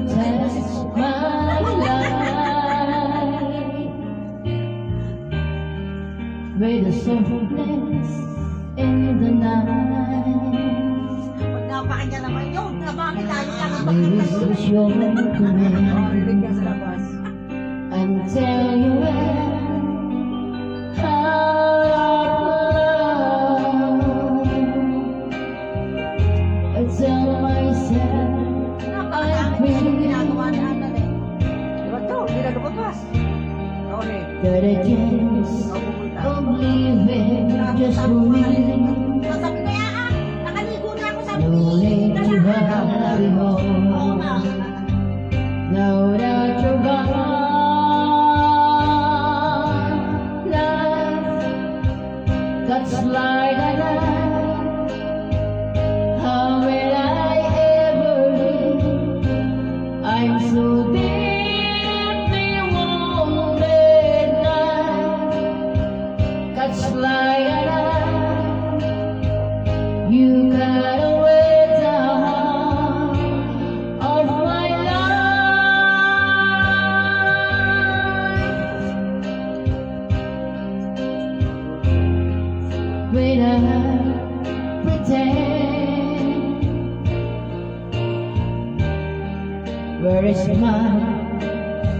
test my life with a softness in the night. Pag napakinggan naman yun, bakit tayo Maybe so sure to me sa labas. and tell you I tell myself I'm Ginagawa na natin eh. Diba ito? Hindi na lumabas. Ako na eh. that I just of living just for me. Sabi ko yan, nakaligo na ako sa No need to hurry home. Oo nga. Now that you're gone, life that's like a knife. How will I ever live? I'm so deeply wounded now. That's like a knife. You cut away the heart of my life. When I pretend, where is mine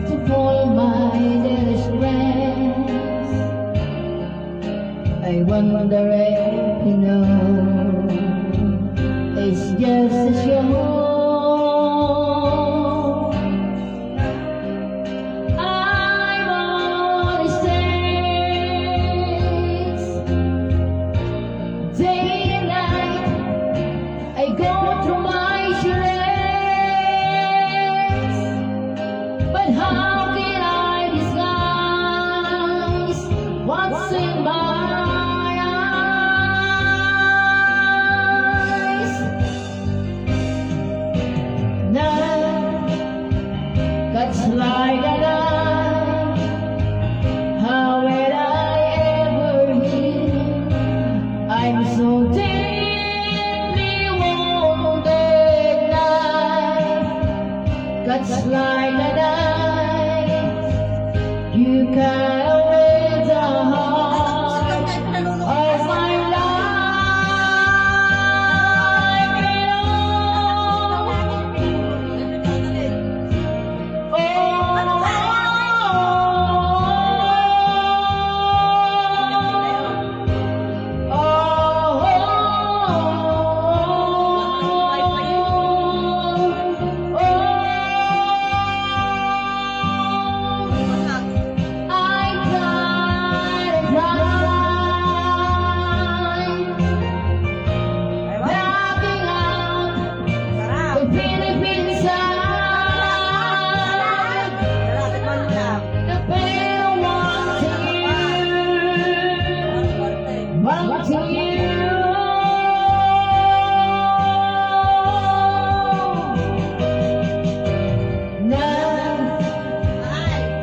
to call my dearest friends? I wonder if you know it's just a show. I'm on the stage, day and night. I go through my charades, but how can I disguise what's in my eyes? Now that's like a knife. How will I ever heal? I'm so deeply wounded now. That's like a knife. You cut away the heart of my life.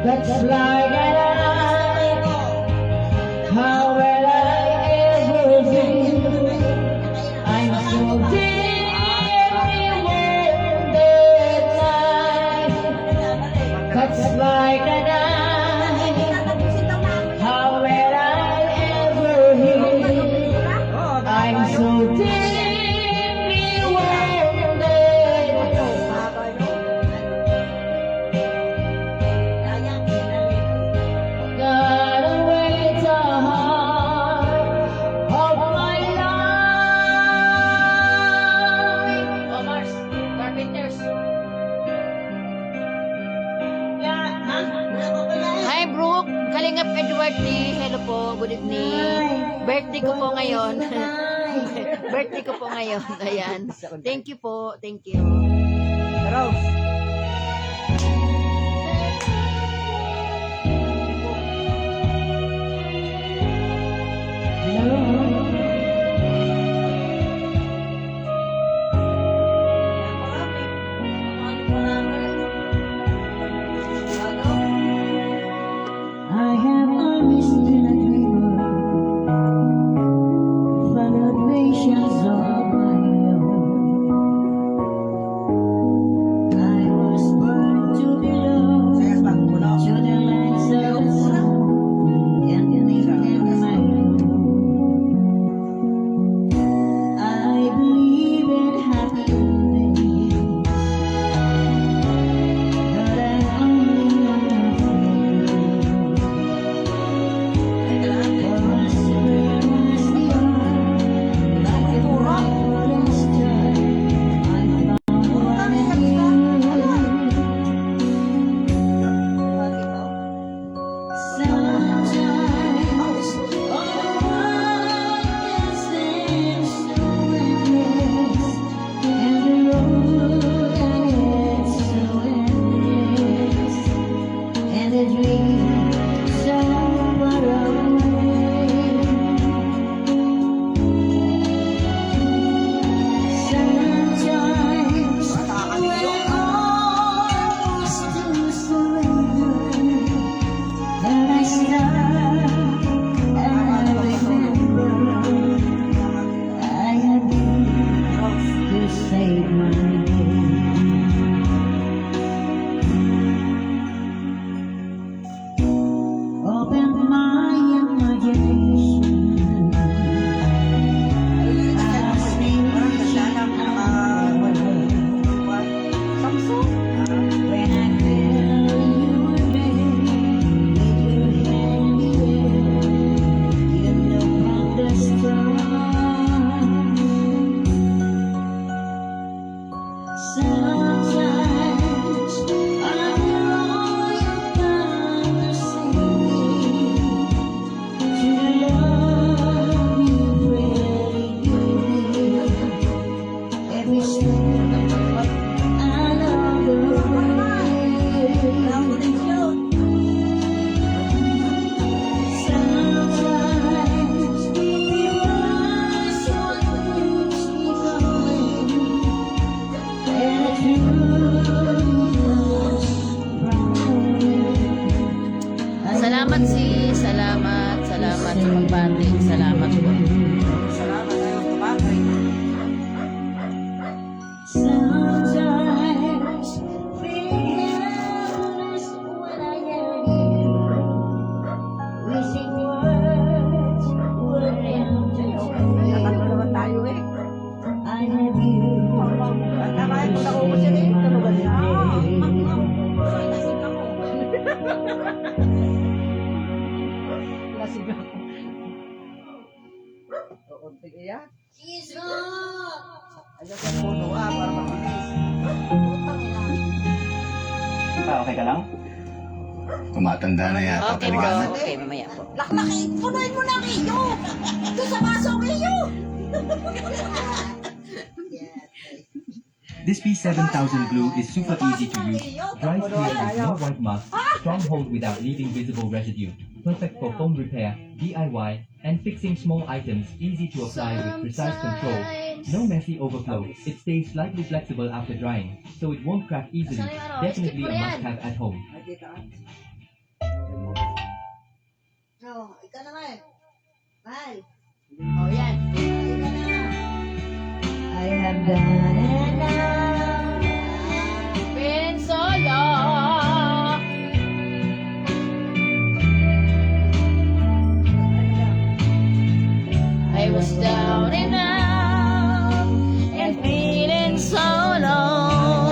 That's like a knife. How will I ever be? I'm so deeply wounded now. That's like a knife. How will I ever heal? I'm so deeply wounded. Got away the heart of my life. Oh, Mars, Carpenters. Hi, Brooke. Kalingap Edward T. Hello po. Good evening. Birthday ko po ngayon. Birthday ko po ngayon. Ayan. Thank you po. Thank you. Rose. I have always been a dreamer, followed visions of my own. I was kunting iyak. Ayaw ko puno para mabilis. Okay ka lang? Tumatanda na yata Okay po. talaga. Okay, mamaya po. Laklakin, punuin mo ng iyo. Doon sa baso ang iyo. This P7000 glue is super easy to use, dry clear with no white mask, strong hold without leaving visible residue, perfect for foam repair, DIY, and fixing small items, easy to apply with precise control. No messy overflow, it stays slightly flexible after drying, so it won't crack easily, definitely a must-have at home. Nakikita ka? No, ikaw naman. Mahal. Oh, yan. I have done enough. Been so long. I was down and out and feeling so low.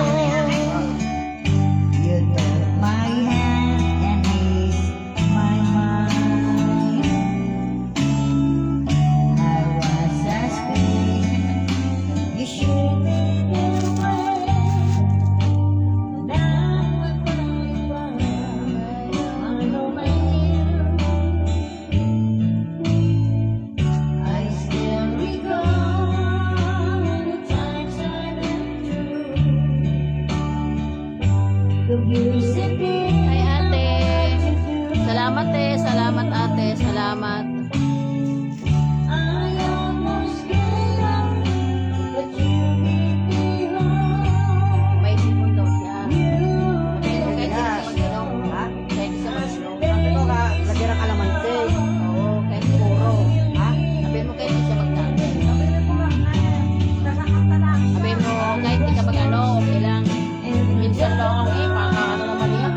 You took my hand and eased my mind. I was asking, you should be away. Now I'm I still recall the times I went through. The views it did. Ay, ate. Salamat, salamat, ate. Salamat. I almost gave up, but you made me wrong. May sipon daw siya. You Pero kahit hindi siya mag-inom. Ha? Kahit isa mag-inom. Sabi ko ka, lagyan ng kalamansi. Oo, kahit puro. Ha? Sabi mo kahit hindi siya magtabi. Sabi mo Kahit hindi ka mag-ano, okay lang. Minsan lang ako pakakaano naman yan.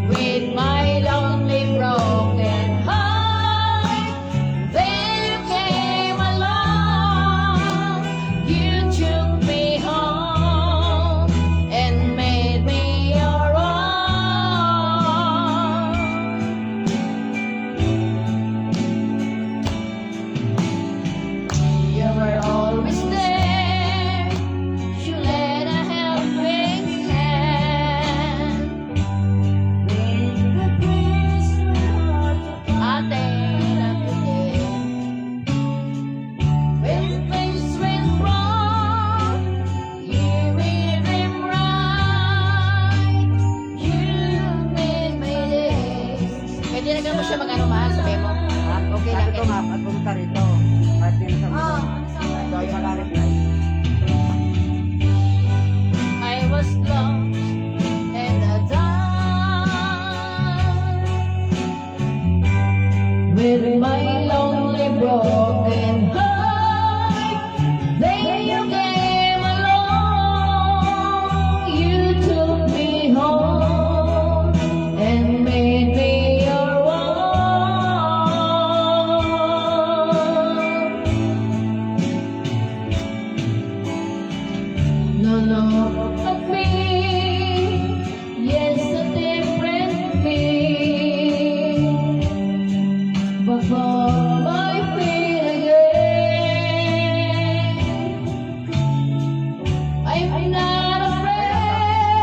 With my lonely broken heart, then you came along. You took me home and made me your own. You were always there. You lent a helping hand. with the grace of heart Ate, love you din. When things went wrong, you made them right. You made my days. Pwede na mo siya mag-ano mahal, sabi mo. Okay lang. Sabi ko nga, at pumunta rito. Kahit din sa mga. Ito ay magalit na. I was lost and I died with my lonely broken heart. Then you came along, you took me home and made me your own. No, no, of me, yes, a different me. But for my feet again, I'm not afraid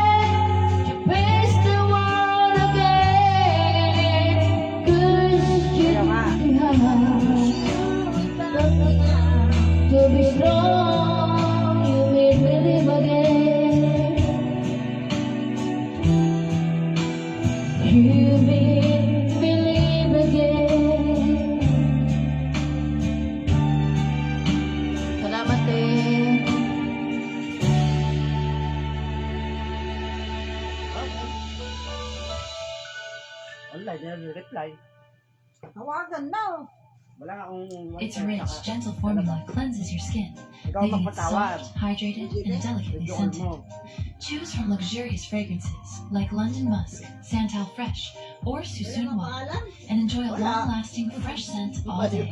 to face the world again. 'Cause you have to be strong, you made me live again. You made me live again. Salamat eh. Wala, hindi na reply. Tawagan na. Wala nga akong... Its rich, gentle formula cleanses your skin, Ikaw ang leaving it magpatawad. soft, hydrated, and delicately Video scented. mo. Choose from luxurious fragrances like London Musk, Santal Fresh, or Susun Wa, and enjoy a long-lasting fresh scent all day.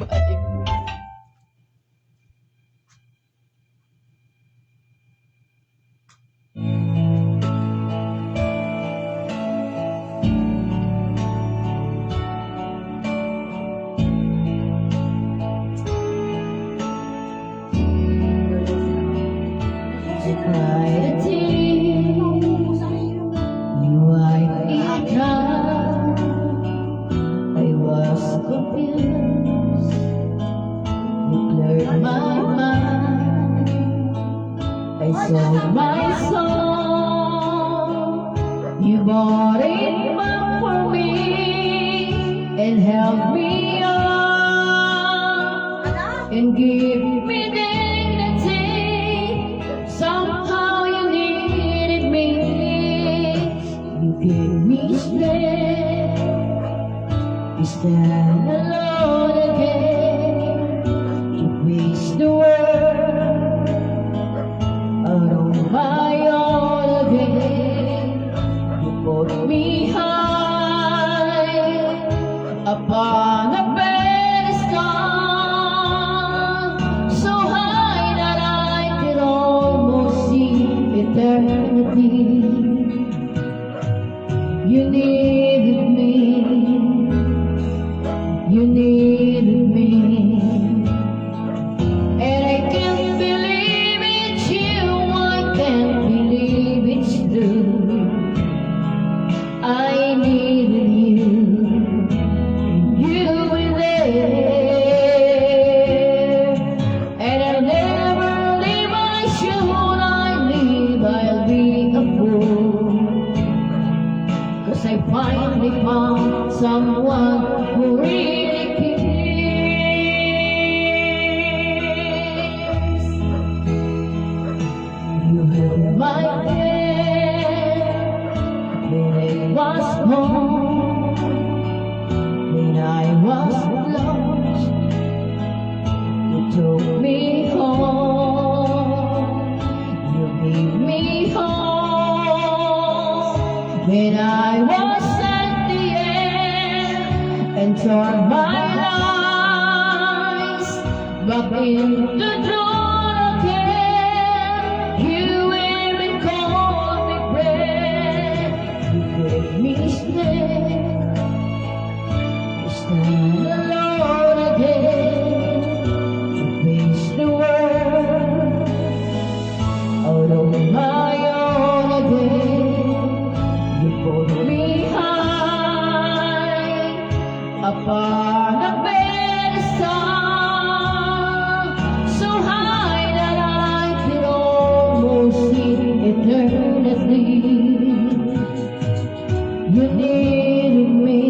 cried a tear. You wiped it dry. I was confused. You cleared my mind. I sold my soul. You bought it back for me and helped me up and give me dignity. Somehow you needed me. You gave me strength to stand alone again, to face the world out on my own again. You put me high upon a pedestal, so high that I could almost see eternity. You needed me. You needed me. And I can't believe it's you. I can't believe it's true. I needed you. You were there. And I'll never leave my shoe. I leave, I'll be a fool. 'Cause I finally found someone who really cares. You held my hand when I was home, when I was lost. You took me home. You gave me home when I was at the end and turned my eyes back into dawn again. You even called me friend. You gave me strength to stand alone again, to face the world out on my own again. You put me high upon a pedestal, so high that I could almost see eternity. You needed me.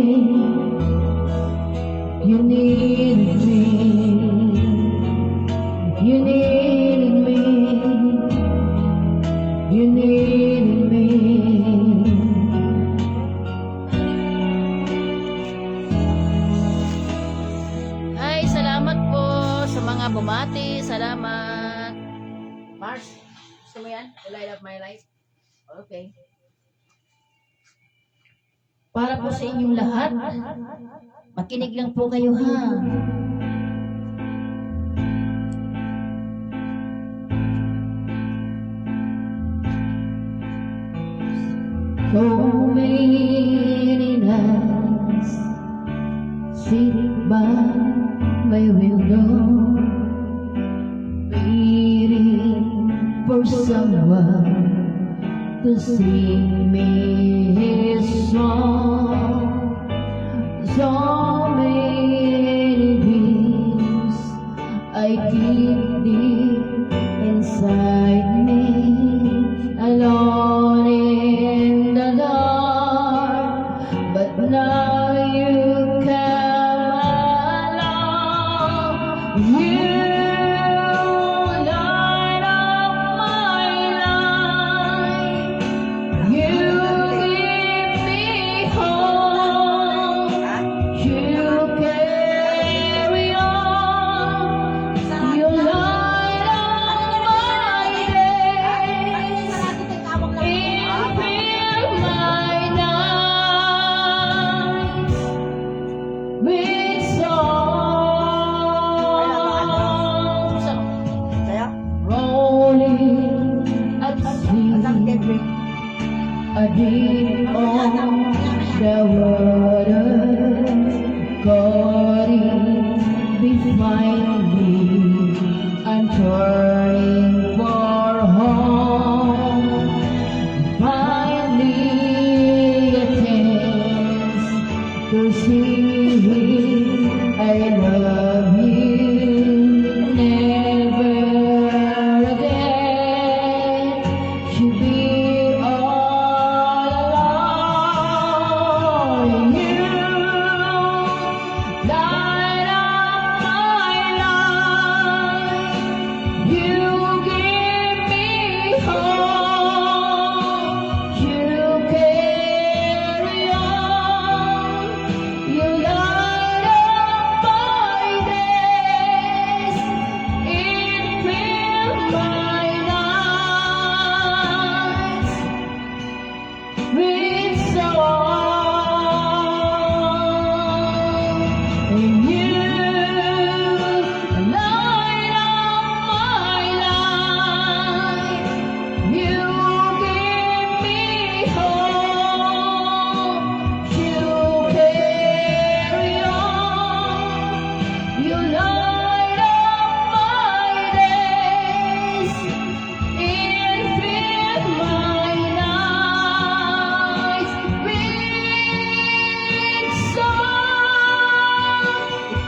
You needed me. You needed me. You needed me. Ay, salamat po sa mga bumati. Salamat. Mars, gusto mo yan? The light of my life? Okay. Para po sa inyong lahat, makinig lang po kayo ha. So many nights sitting by my window, waiting for someone to sing me his song. So many dreams I keep deep inside me, alone in the dark. But now you come along. You light up my life. You give me hope. You carry on. You light up my days. It fills my nights with songs rolling at sea. A deep on the water, calling behind me. I'm turning for home. You light up my days, infinite my nights with song.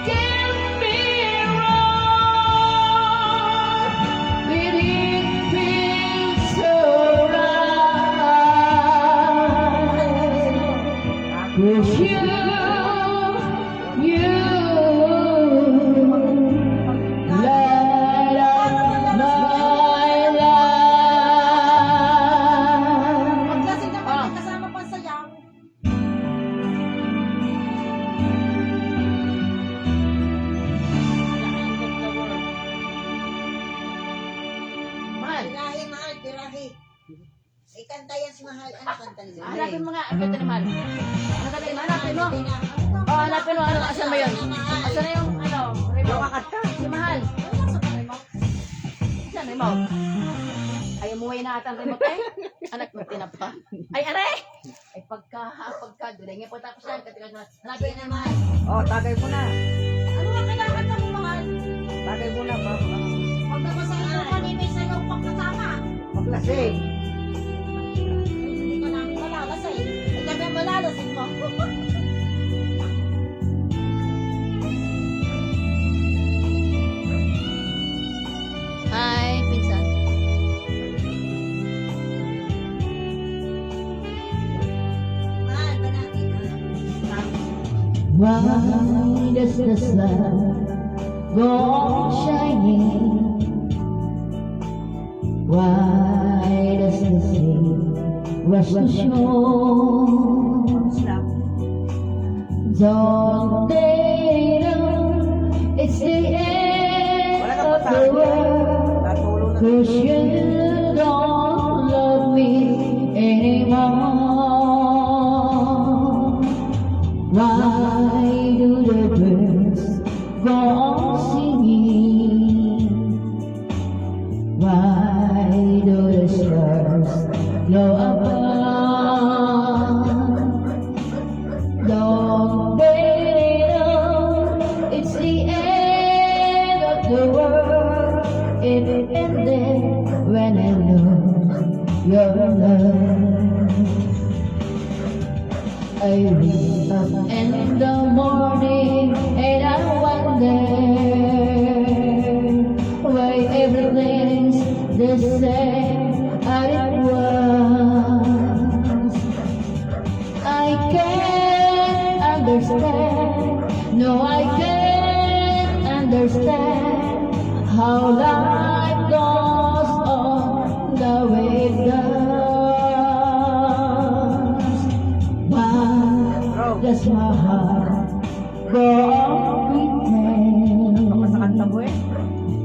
Get me wrong, but it feels so right. 'Cause you light up my life. Maglasing ka pa, kasama pa sa yaw. Mahal, Tirahi, mahal, tirahi. Ikanta yan si mahal. Ano kanta niya? hanapin mo nga ang kanta ni Mahal. Ano kanta ni Mahal? Hanapin mo. Oh, hanapin mo. Ano, asan mo yun? Asan na yung, ano, remote? Makakanta. Si Mahal. Saan remote? Ay, umuwi na ata ang remote eh. Anak mo, tinapa. Ay, aray! Ay, pagka, dulay nga po tapos yan. Hanapin ni Mahal. Oh, tagay mo na. Ano nga kinakanta mo, Mahal? Tagay mo na. Pag nabasahin mo kanina sa iyong pagkasama. Maglasing. Hindi ka namin malalasay. Ay, kami ang malalasay mo. Hi, pinsan. Mahal, banati ka. Why does the sun go on shining? Why does the sea rush the shore? Don't they know it's the end Wala ka of pa the world? Natulog na. 'Cause you don't love me anymore. Why do the birds go on singing? Why do the stars glow above? Don't they know it's the end of the world? It ended when I lose your love. I wake up in the morning and I wonder why everything's the same as it was. I can't understand, no I can't understand how life goes on the way it does. Why does my heart go on Sa kanta pretend? mo eh.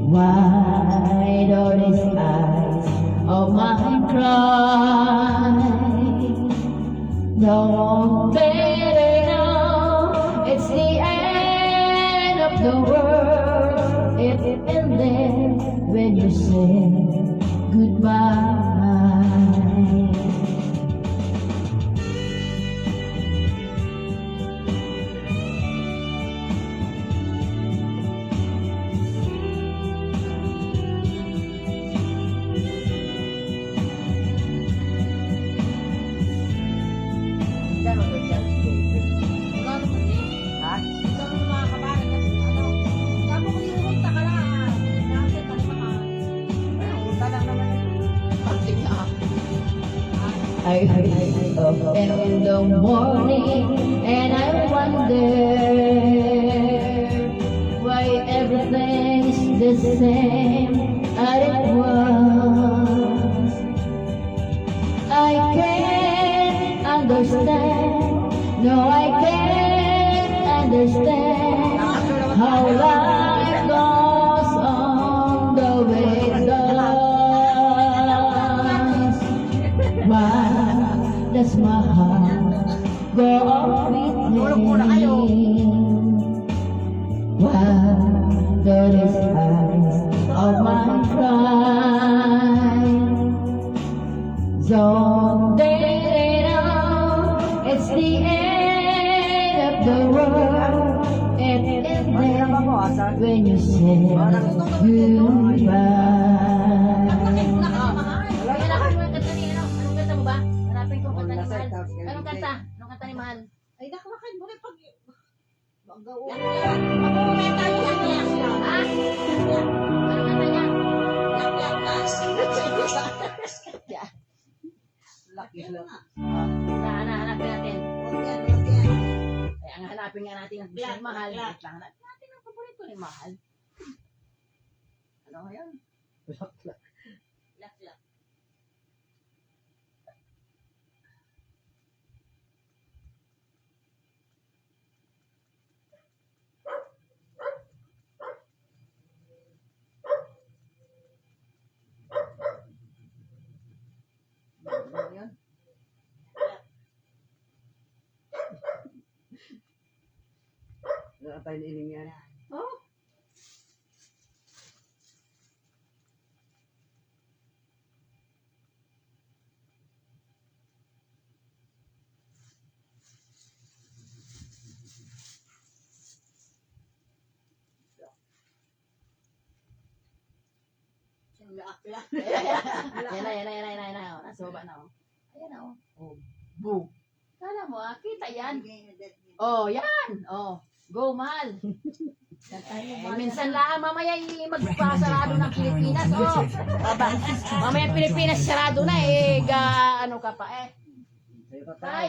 Why do these eyes of mine cry? Don't they know it's the end of the world? It ended when you said goodbye. Gano'n ba siya? Ha? Ikaw ng mga kabayan kasi ano, sabi ko yung punta ka lang, nasa ka naman. Ay, punta lang naman eh. I wake up in the morning and I wonder why everything's the same as it was. I can't understand, no I can't understand how life goes on the way it does. Why does my heart go on beating? Why do these eyes of mine cry? Don't they know it's the end of the world? It ended mo, asan? when you said goodbye. Hanapin mo yung kanta ni ano? Anong kanta mo ba? Hanapin ko ang kanta ni Mahal. Anong kanta? Anong kanta ni Mahal? Ay, nakamakan mo rin pag... Mag-gawin. Mag-uwi tayo ng yak-yak. Ha? Anong kanta niya? Yak-yak dance. Lucky lang. Hanapin natin. Huwag yan. Ay, ang hanapin nga natin ang gusto ni Mahal. Wait lang, hanapin natin ang paborito ni Mahal. Ano yun? Yak-yak. Ano yun? Wala tayo iling yan. Oh? Yak-yak. Yan na. Nasa baba na, oh. Ayan, oh. Oh, boo. Kala mo, kita yan. Oh, yan. Oh, go, Mahal. Minsan lang, mamaya magpasarado ng Pilipinas. Oh, aba. Mamaya Pilipinas sarado na eh. Ano ka pa eh. Sa'yo ka tayo. Tay.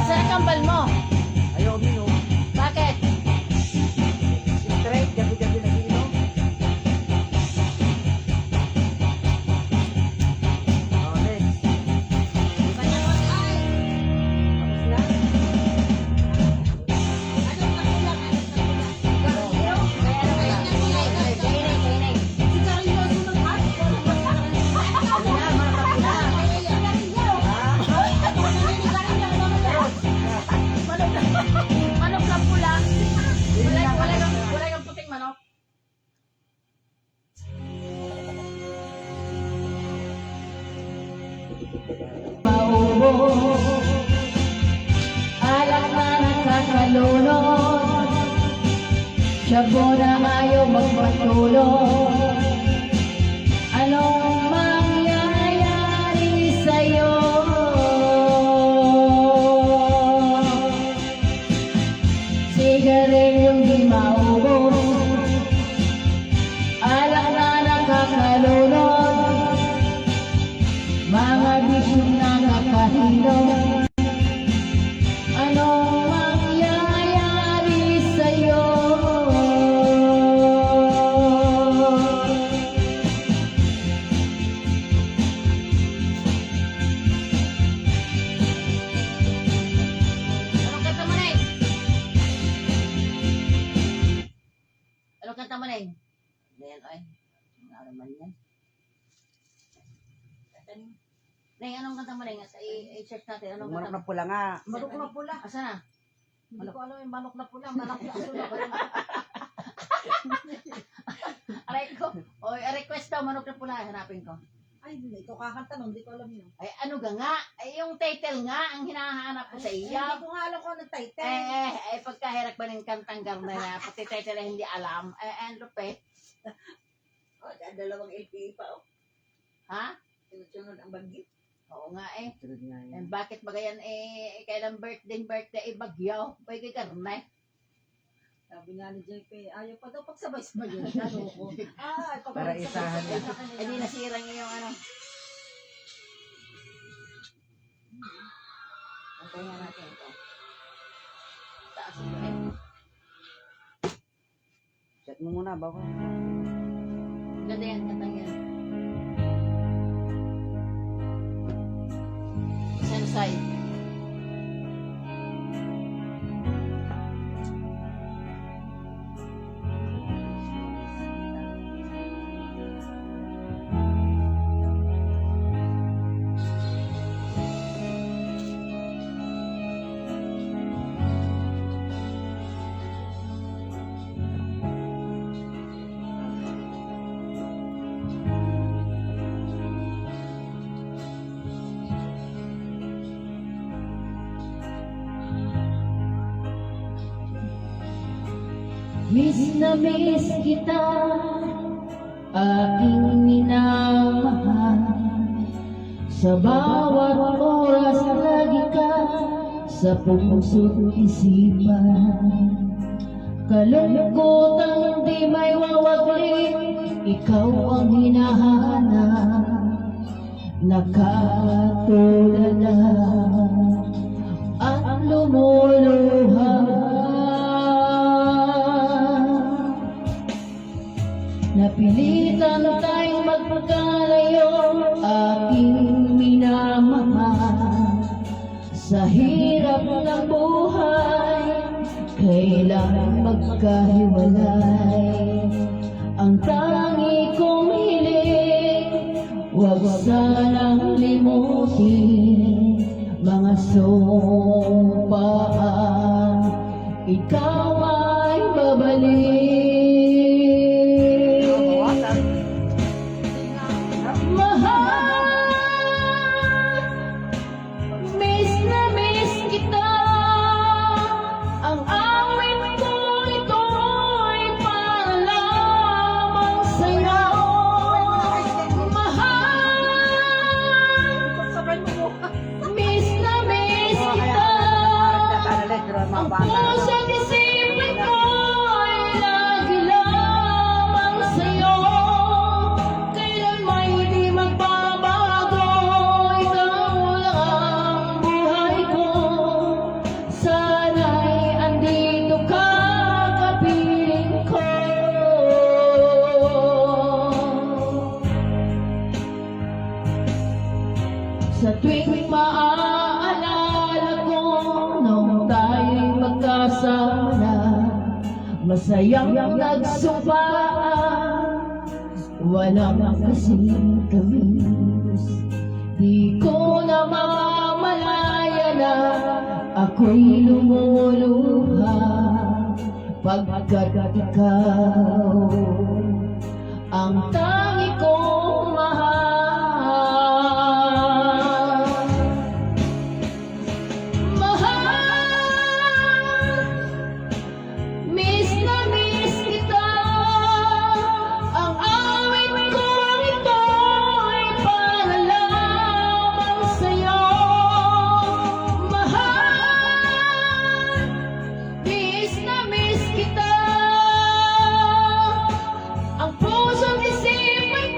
Asan ang kambal mo? Ayaw, uminom. Bakit? Straight, gabi-gabi na inom. Oh, next. Tapos na? Manok na pula. Wala kang puting manok. Maubo, alak na nakakalunod, siyabo na ayaw magpatulog. Anong mangyayari sa'yo? Sigarilyong di maubos, alak na nakakalunod, mga bisyong nakakahilong. Anong mangyayari sa'yo? Anong kanta mo, Neng? Anong kanta mo, Neng? Ayan, ay. Ano naman yan? Neng, anong kanta mo, Neng? I-search natin. Anong Manok kanta na pula nga. Manok na pula. Asa na? Hindi ko alam yung manok na pula. Manok na pula. Aray ko. O, request daw, manok na pula. Hanapin ko. Ay, hindi. Ikaw kakanta nun. Hindi ko alam yun. Ay, ano ga nga? Ay, yung title nga, ang hinahanap ko sa Hindi iya. ko nga alam kung anong title. Pagkahirak ba ng kantang garna na, pati title na hindi alam. Ang lupit. Oh, dalawang LPE pa. Oh. Ha? Sunod ang bagyo. Oo nga eh. Sunod nga Eh, yan. bakit ba ganyan kailang birthday bagyaw? Pwede kay karne. Sabi nga ni JP, ayaw pa daw pagsabay-sabay yun. Ano ko? Ah, Para isahan niya. Eh, di nasira niya yung ano. Pahinga natin ito. Taas mo eh. Set mo muna bago. Ganda yan, ganda yan. Side side. Miss na miss kita, aking minamahal. Sa bawat oras lagi ka sa puso't isipan. Kalungkotang di may wawaglit, ikaw ang hinahanap. Nakatulala at lumuluha. Napilitan tayong magpagkalayo, aking minamahal. Sa hirap ng buhay, kailangan magkahiwalay. Ang tangi kong hiling, huwag sanang limutin. Mga sumpaan, ikaw ay babalik. Mga bata. Pusong isipin ko ay lagi lamang sa'yo. Kailan may hindi magbabago, ikaw lang ang buhay ko. Sana'y andito ka, kapiling ko. Sa tuwing maaalala ko nung tayo'y magkasama na, masayang nagsumpaan, walang kasing tamis. Di ko na mamalaya na ako'y lumuluha, pagkat ikaw ang tangi kong mahal. Ang pusong isipin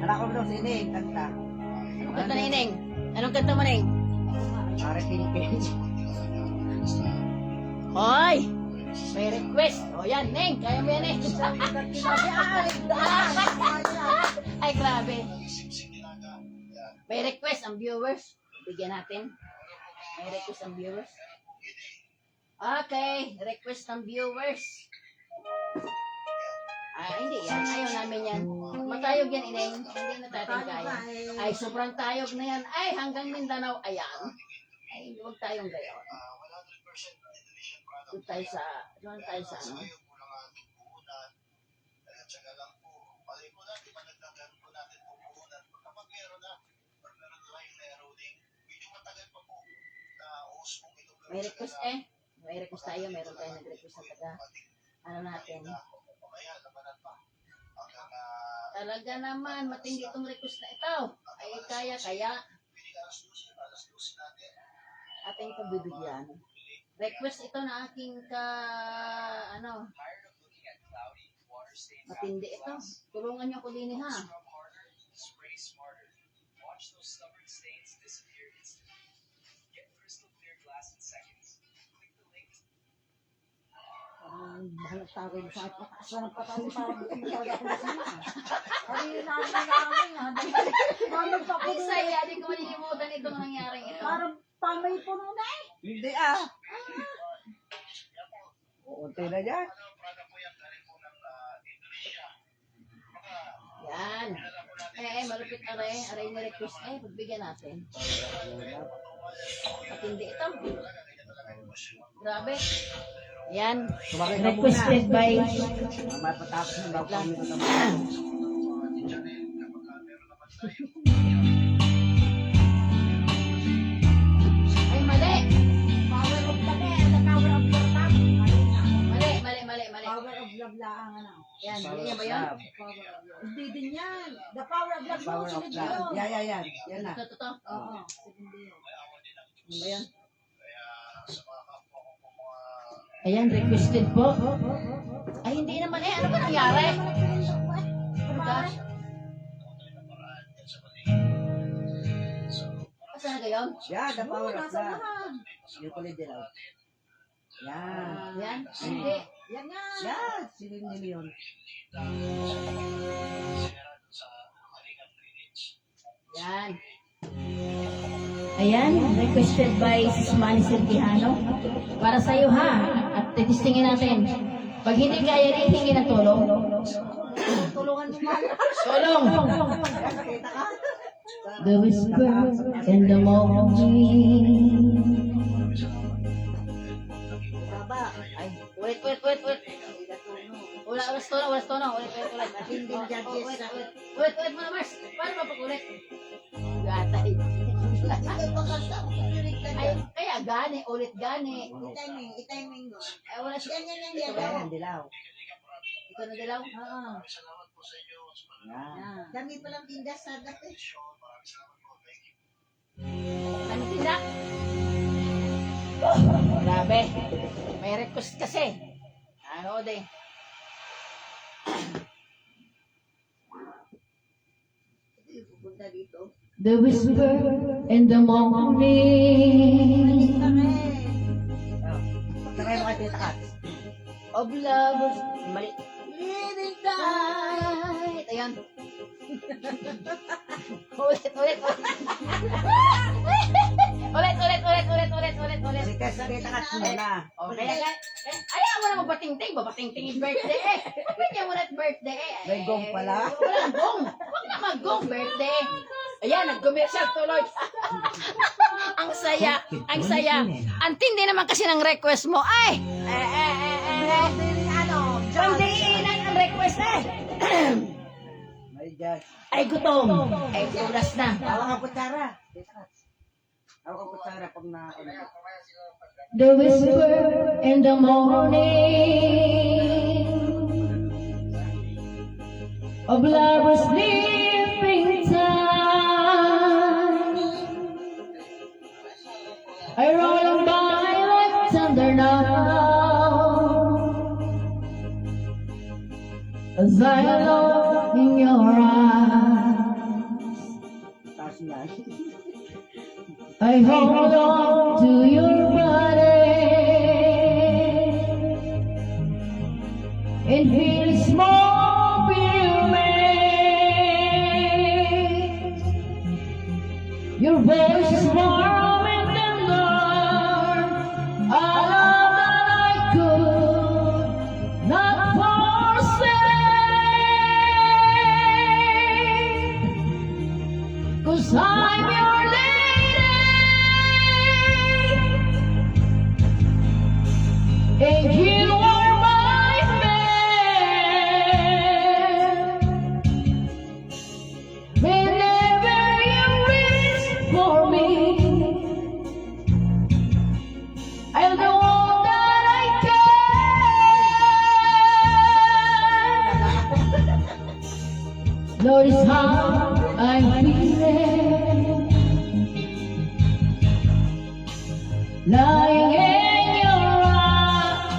Anak ko daw si Ning, kanta. Anong kanta ni Neng? Anong kanta mo, Neng? Para pinipin. Hoy! May request. O yan, Neng. Kaya mo yan, eh. Ay, grabe. May request ang viewers. Bigyan natin. May request ang viewers. Okay. Request ng viewers. Hindi yan. Ayaw namin yan. Matayog yan, Ineng. Hindi na natin kaya. Ay, sobrang tayog na yan. Ay, hanggang Mindanao. Ayan. Ay, huwag tayong gayon. Doon tayo sa ano. May request eh. May request tayo. Meron tayo nag-request na taga. Ano natin? Talaga naman, matindi itong request na ito. Ay, kaya ating pabibigyan. Request ito na aking matindi ito. Tulungan niyo ko din ha. Bahalat tayo sa pataas na ng pataas para talaga ako masama. Ay, namin Ay, saya. Di ko malilimutan itong nangyaring ito. parang pamay po nung na eh. Hindi ah. Unti na yan. Yan. Malupit aray. Aray na request pagbigyan natin. Matindi ito. Grabe. Yan. Sumakay ka Requested muna. by... Mamaya patapos ng daw kami ng naman. Ay, mali. Power of love eh. The power of your love. Mali. Power of love lang ano. Yan, Power hindi of ba yan? love. Hindi din yan. The power of love. Power of love. Yan. Yan na. Ito. Oo. Ano ba yan? Ayan, requested po. Ay, hindi naman Ano ba nangyari? Saan na gayon? Yan, the power of love. Yung kulay dilaw. Yan. Yan? Hindi. Yan nga. Yan. Sinindi yun. Yan. Ayan, requested by Sis Manny Sergihano. Para sa iyo ha. At titistingin natin. Pag hindi kaya rin hingi ng tulong. Tulungan mo man. Tulong! Nakita ka? The whisper in the morning. Baba. Ay, Ulit. Ulit tono. Ulit. Hindi judges na. Ulit mo na, Mars. Paano ba pag-ulit? Gatay. Ay, kaya ulit gani. I-timing mo. Ay, wala siya. Yan, dilaw. Ito na dilaw? Oo. Yan. Dami palang tindas sa dati. Ano tinda? Grabe. May request kasi. Ano de? Pupunta dito. The whisper in the morning Pagkakay mo kay Tita Kat. of love. Mali. Living night. Ayan. Ulit. Ulit. Request sa Tita Kat muna. O, kaya ayaw mo na magbating-ting. Babating-ting yung birthday eh. Bigyan mo na birthday eh. May gong pala. Walang gong. Huwag na mag-gong birthday. Ayan, nag-commercial tuloy. Ang saya. Ang tindi naman kasi ng request mo. Ay! Pandiinan ang request eh. May judge. Ay, gutom. Ay, oras na. Hawak ang kutsara. Tita Kat. Hawak ang kutsara pag na... The whisper in the morning of lovers sleeping time, I rolling by like thunder now, as I alone in your eyes. Taas niya. I hold on to your body and feel small remains. Your voice is warm and tender, a love that I could not forsake. 'Cause I'm your lady, and you are my man. Whenever you reach for me, I'll do all that I can. Notice how I'm feeling, lying in your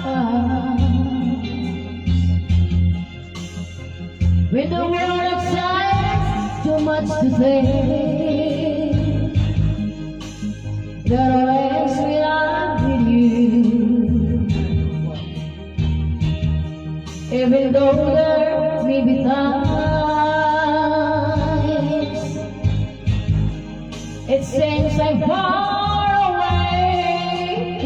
arms. With the world outside, too much to say. There are ways without with you. Even though there may be times it seems I'm far away.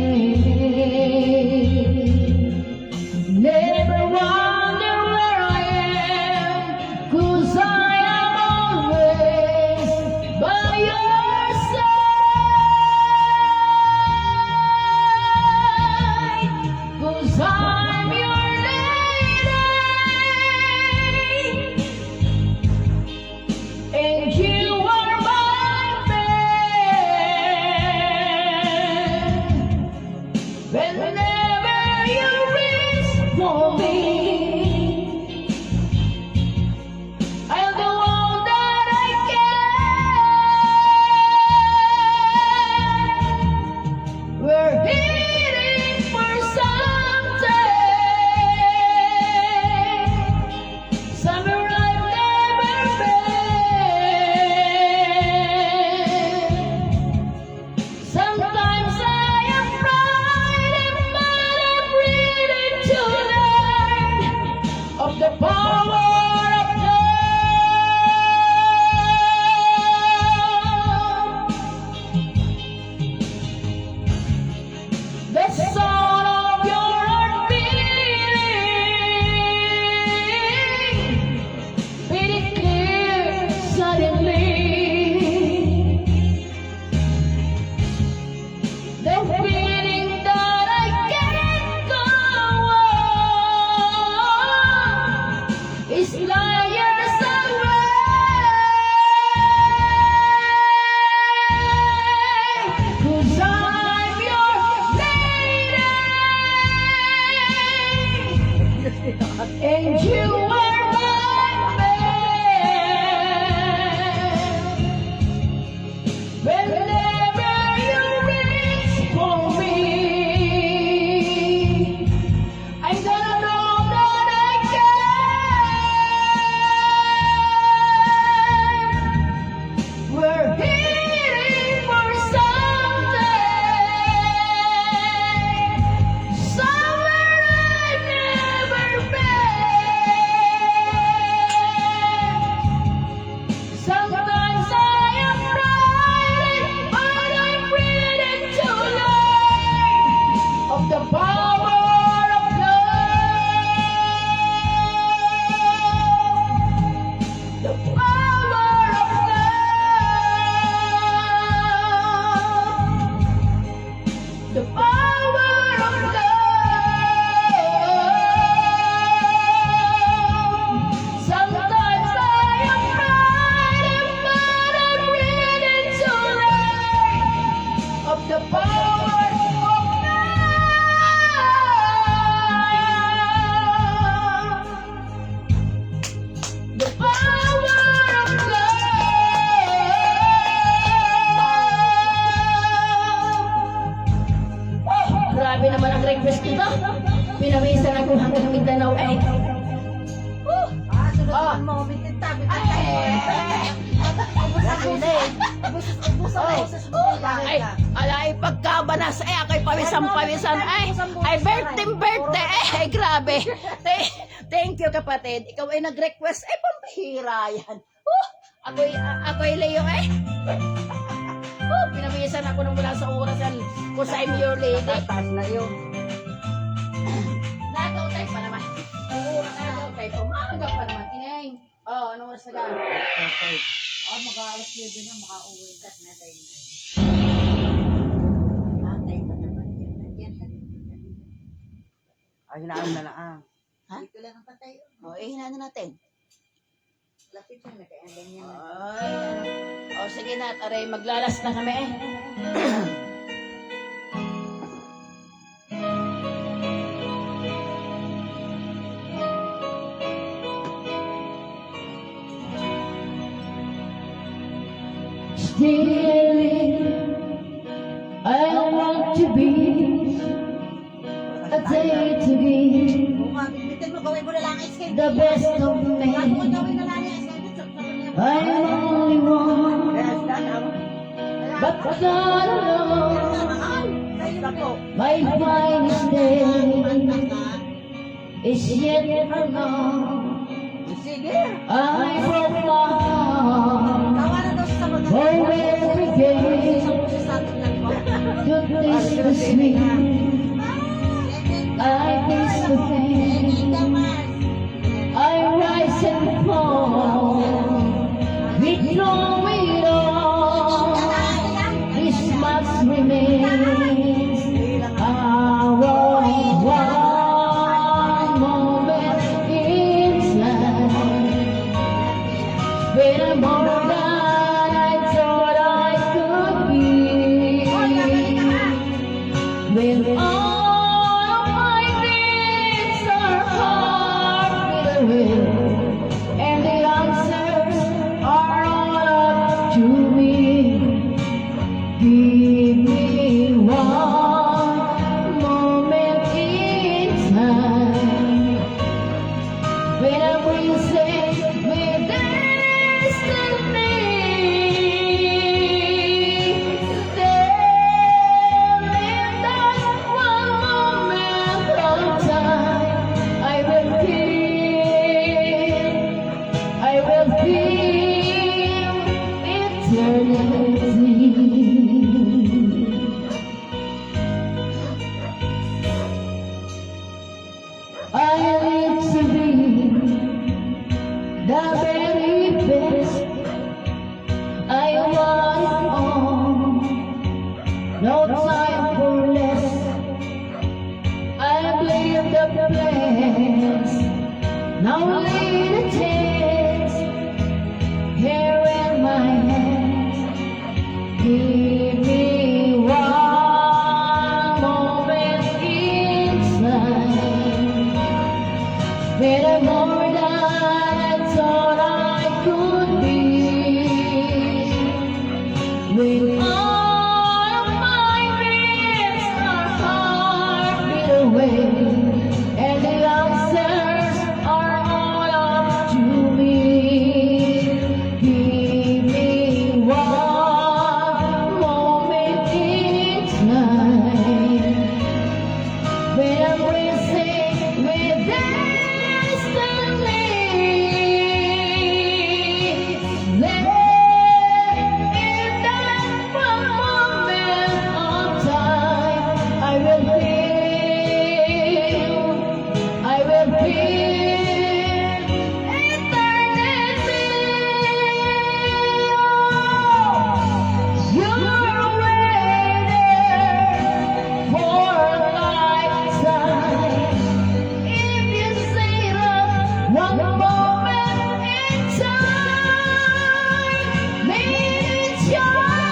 Never wonder where I am, 'cause I am always by your side. 'Cause I'm your lady, and you are my man. Ay, pagkabanas, ako'y pawisan-pawisan, ay, birthday, ay, grabe. Thank you, kapatid. Ikaw ay nag-request, pampahira yan. Ako'y Leo, pinawisan ako nung wala sa oras yan, kung sa I'm your lady. Taas na yun. Nagautay pa naman. Nagautay pa, maaga pa naman. Ineng, anong oras na ka? Okay. Mag-aalas 7 na, makauwi ka na tayo. Atay pa naman yan. Nandiyan ka. Ay, hinaan na lang. Ha? Dito lang ang patay. Hinaan na natin. Lapit na, nakaandan niya. Sige na, aray, maglalas na kami I want to be a day to be Bitin mo, gawin mo na lang ang schedule. the best of me. Gawin na lang ang schedule. I'm only one, but God alone. My finest day is yet alone. Sige. I broke my heart Tawanan daw sa mga for every day. Goodness to me, I taste the pain. I rise and fall, withdraw it all. This must remain our one moment in time. When I'm more than I thought I could be. When all of my dreams are hard away, and the answers are all up to me. Give me one moment in time when I'm racing with destiny. There in that one moment of time, I will feel eternity. I live to be the very best. I want it all, no time for less. I believe the plans, now lead a chance. Here in my hands, give me one moment in time. Better more than I thought I could be. When all of my dreams are hard away, and the answers are all up to me. Give me one moment in time when I'm racing with destiny. There in that one moment of time, I will feel eternity. You're waiting for a lifetime. If you say that one moment in time, maybe it's yours.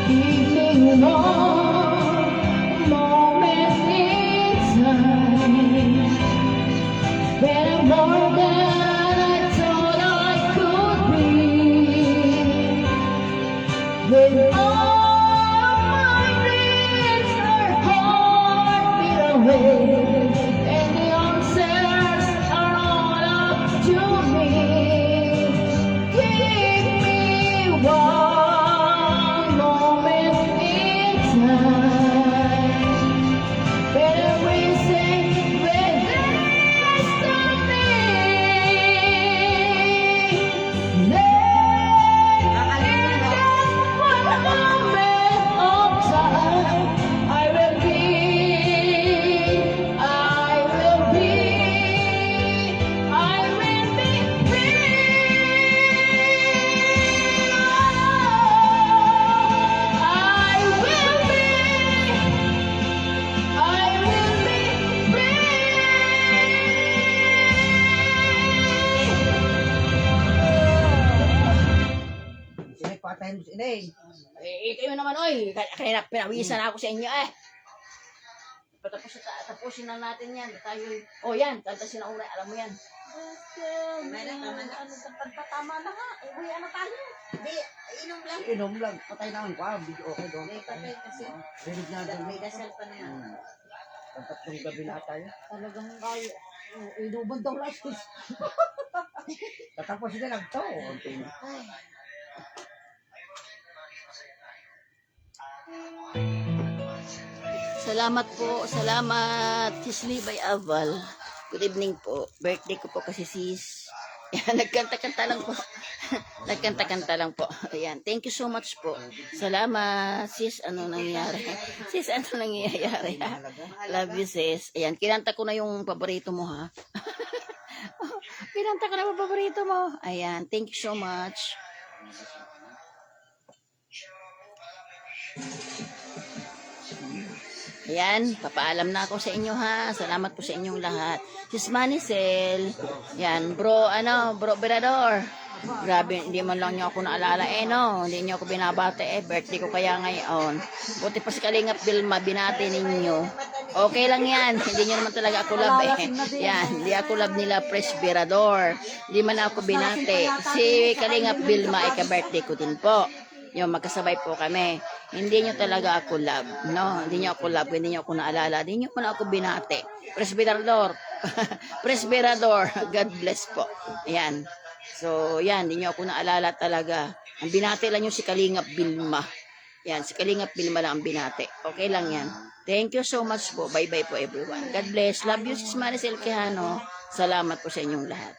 Give me one moment in time. Better more than I thought I could be. When all my dreams are heartbeat away, and the answers are all up to me. Give me one papatayin mo si Elaine. Kayo naman, oy. Kaya pinawisan ako sa inyo, eh. Tapusin na natin yan. Tayo, yan. Kantasin na una. Alam mo yan. Tama na nga. Uwi na tayo. Hindi, inom lang. Inom lang. Patay na ang video. Okay doon. May kape kasi. Rinig na doon. May dasal pa na yan. Ang tatlong gabi na tayo. Talagang kaya. Inuban daw lang. Tatapos na lang to. Salamat po. Salamat. Sis Libay Aval. Good evening po. Birthday ko po kasi sis. Yan, nagkanta-kanta lang po. Nagkanta-kanta lang po. Ayan. Thank you so much po. Salamat. Sis, ano nangyayari? Sis, ano nangyayari? Love you, sis. Ayan, kinanta ko na yung paborito mo, ha? Kinanta ko na yung paborito mo. Ayan, thank you so much. Ayan, papaalam na ako sa inyo ha. Salamat po sa inyong lahat. Sis Manicel. Yan, bro Berador. Grabe, hindi man lang niyo ako naalala no. Hindi niyo ako binabate birthday ko kaya ngayon. Buti pa si Kalingap Vilma, binati ninyo. Okay lang yan. Hindi niyo naman talaga ako love Yan, hindi ako love nila Pres Berador. Hindi man ako binati. Si Kalingap Vilma, ika-birthday ko din po. Yung magkasabay po kami. Hindi nyo talaga ako love. No? Hindi nyo ako love. Hindi nyo ako naalala. Hindi nyo man ako binate. Presbyterador. Presbyterador. God bless po. Ayan. So, yan. Hindi nyo ako naalala talaga. Ang binate lang yung si Kalingap Vilma. Yan. Si Kalingap Vilma lang ang binate. Okay lang yan. Thank you so much po. Bye-bye po everyone. God bless. Love you, Sis Maricel Quijano. Salamat po sa inyong lahat.